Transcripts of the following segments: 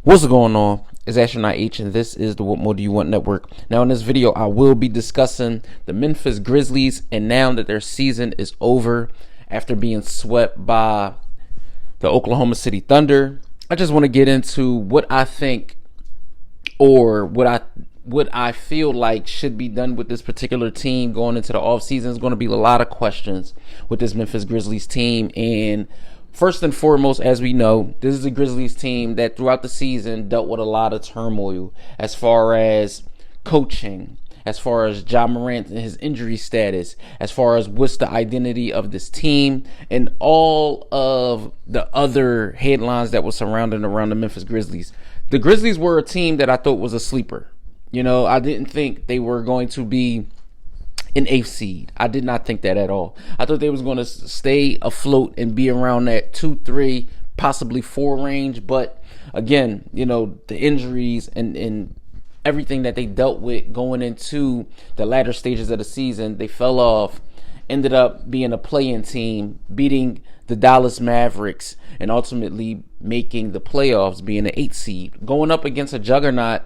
What's going on? It's Astronaut H, and this is the What More Do You Want Network. Now, in this video, I will be discussing the Memphis Grizzlies, and now that their season is over after being swept by the Oklahoma City Thunder, I just want to get into what I think or what I feel like should be done with this particular team going into the offseason. There's going to be a lot of questions with this Memphis Grizzlies team, and first and foremost, as we know, this is a Grizzlies team that throughout the season dealt with a lot of turmoil as far as coaching, as far as Ja Morant and his injury status, as far as what's the identity of this team, and all of the other headlines that were surrounding around the Memphis Grizzlies. The Grizzlies were a team that I thought was a sleeper. You know, I didn't think they were going to be an 8th seed. I did not think that at all. I thought they was going to stay afloat and be around that 2, 3, possibly 4 range. But again, you know, the injuries and everything that they dealt with going into the latter stages of the season, they fell off, ended up being a play-in team, beating the Dallas Mavericks, and ultimately making the playoffs, being an 8th seed, going up against a juggernaut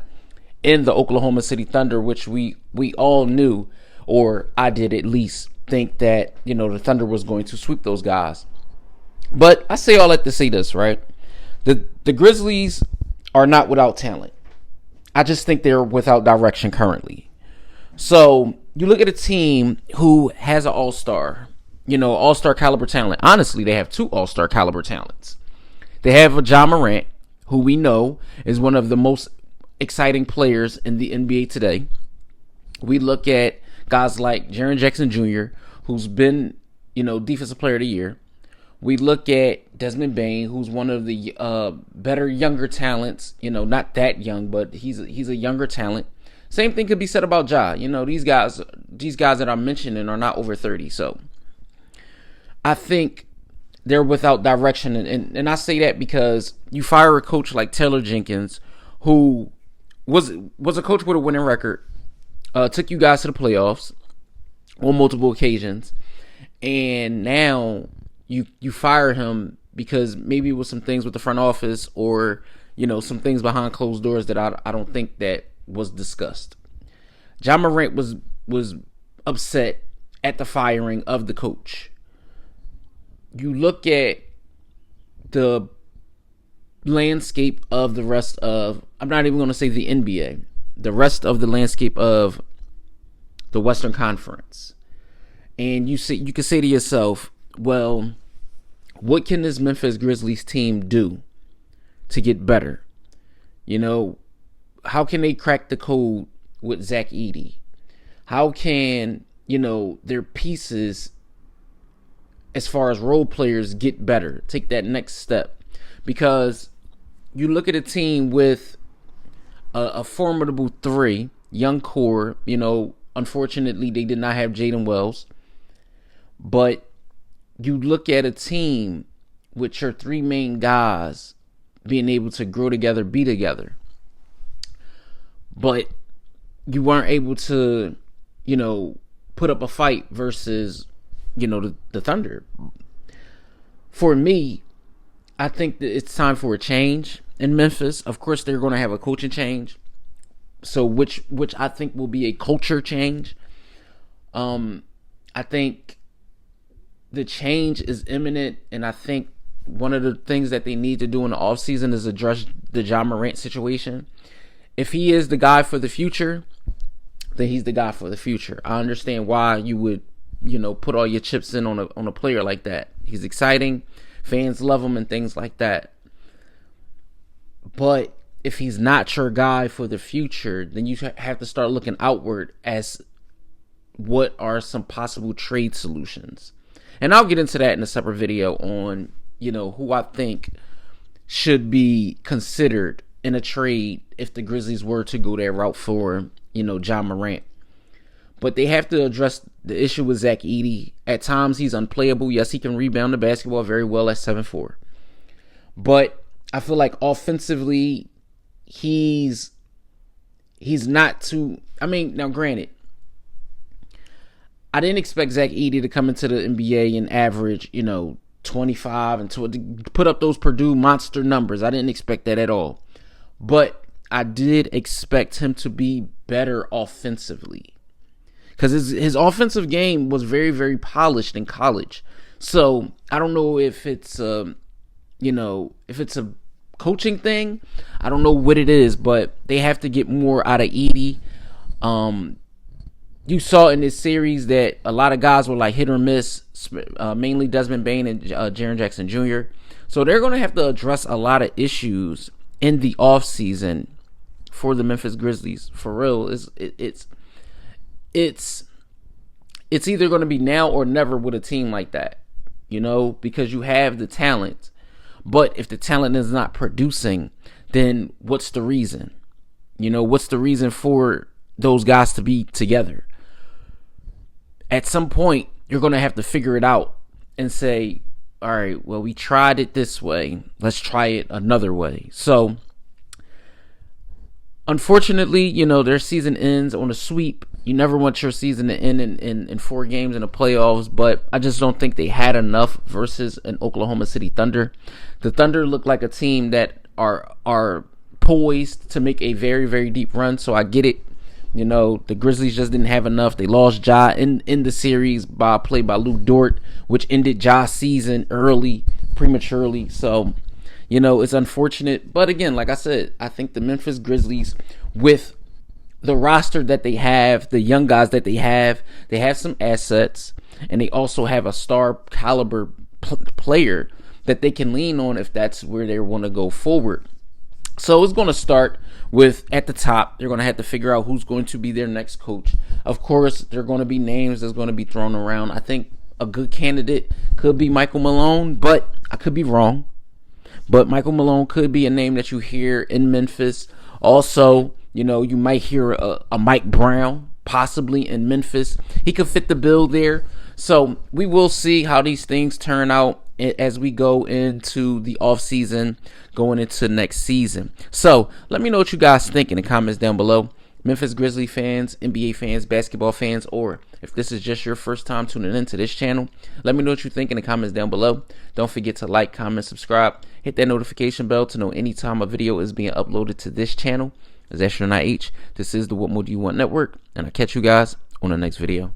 in the Oklahoma City Thunder, which we all knew, or I did at least think that, you know, the Thunder was going to sweep those guys. But I say all that to say this, right? The Grizzlies are not without talent. I just think they're without direction currently. So you look at a team who has an all-star, you know, all-star caliber talent. Honestly, they have 2 all-star caliber talents. They have a Ja Morant, who we know is one of the most exciting players in the NBA today. We look at guys like Jaren Jackson Jr., who's been, you know, Defensive Player of the Year. We look at Desmond Bane, who's one of the better younger talents. You know, not that young, but he's a younger talent. Same thing could be said about Ja. You know, these guys that I'm mentioning are not over 30. So I think they're without direction, and I say that because you fire a coach like Taylor Jenkins, who was a coach with a winning record. Took you guys to the playoffs on multiple occasions, and now you fire him because maybe it was some things with the front office, or, you know, some things behind closed doors that I don't think that was discussed. Ja Morant was upset at the firing of the coach. You look at the landscape of the rest of, I'm not even going to say the NBA, the rest of the landscape of the Western Conference, and you can say to yourself, well, what can this Memphis Grizzlies team do to get better? You know, how can they crack the code with Zach Edey? How can, you know, their pieces as far as role players get better, take that next step? Because you look at a team with a formidable 3, young core. You know, unfortunately, they did not have Jaden Wells. But you look at a team with your 3 main guys being able to grow together, be together. But you weren't able to, you know, put up a fight versus, you know, the Thunder. For me, I think that it's time for a change in Memphis. Of course, they're going to have a coaching change, so which I think will be a culture change. I think the change is imminent, and I think one of the things that they need to do in the offseason is address the Ja Morant situation. If he is the guy for the future, then he's the guy for the future. I understand why you would, you know, put all your chips in on a player like that. He's exciting. Fans love him and things like that. But if he's not your guy for the future, then you have to start looking outward as what are some possible trade solutions. And I'll get into that in a separate video on, you know, who I think should be considered in a trade if the Grizzlies were to go that route for, you know, Ja Morant. But they have to address the issue with Zach Edey. At times, he's unplayable. Yes, he can rebound the basketball very well at 7'4". But I feel like offensively, he's not too... I mean, now granted, I didn't expect Zach Edey to come into the NBA and average, you know, 25 and to put up those Purdue monster numbers. I didn't expect that at all. but I did expect him to be better offensively, because his offensive game was very, very polished in college. So I don't know if it's if it's a coaching thing. I don't know what it is, but they have to get more out of Edey. You saw in this series that a lot of guys were like hit or miss, mainly Desmond Bain and Jaren Jackson Jr. So they're going to have to address a lot of issues in the offseason for the Memphis Grizzlies. For real, it's either going to be now or never with a team like that, because you have the talent. But if the talent is not producing, then what's the reason? What's the reason for those guys to be together? At some point, you're going to have to figure it out and say, all right, well, we tried it this way. Let's try it another way. So, unfortunately, their season ends on a sweep. You never want your season to end in 4 games in the playoffs, but I just don't think they had enough versus an Oklahoma City Thunder. The Thunder look like a team that are poised to make a very, very deep run, so I get it. The Grizzlies just didn't have enough. They lost Ja in the series by a play by Lou Dort, which ended Ja's season prematurely. So, it's unfortunate. But again, like I said, I think the Memphis Grizzlies, with the roster that they have, the young guys that they have some assets, and they also have a star caliber player that they can lean on if that's where they want to go forward. So it's going to start with, at the top, they're going to have to figure out who's going to be their next coach. Of course, there are going to be names that's going to be thrown around. I think a good candidate could be Michael Malone, but I could be wrong. But Michael Malone could be a name that you hear in Memphis. Also, you might hear a Mike Brown, possibly in Memphis. He could fit the bill there. So we will see how these things turn out as we go into the offseason, going into next season. So let me know what you guys think in the comments down below. Memphis Grizzly fans, NBA fans, basketball fans, or if this is just your first time tuning into this channel, let me know what you think in the comments down below. Don't forget to like, comment, subscribe, hit that notification bell to know anytime a video is being uploaded to this channel. As Astronaut H, this is the What More Do You Want Network, and I'll catch you guys on the next video.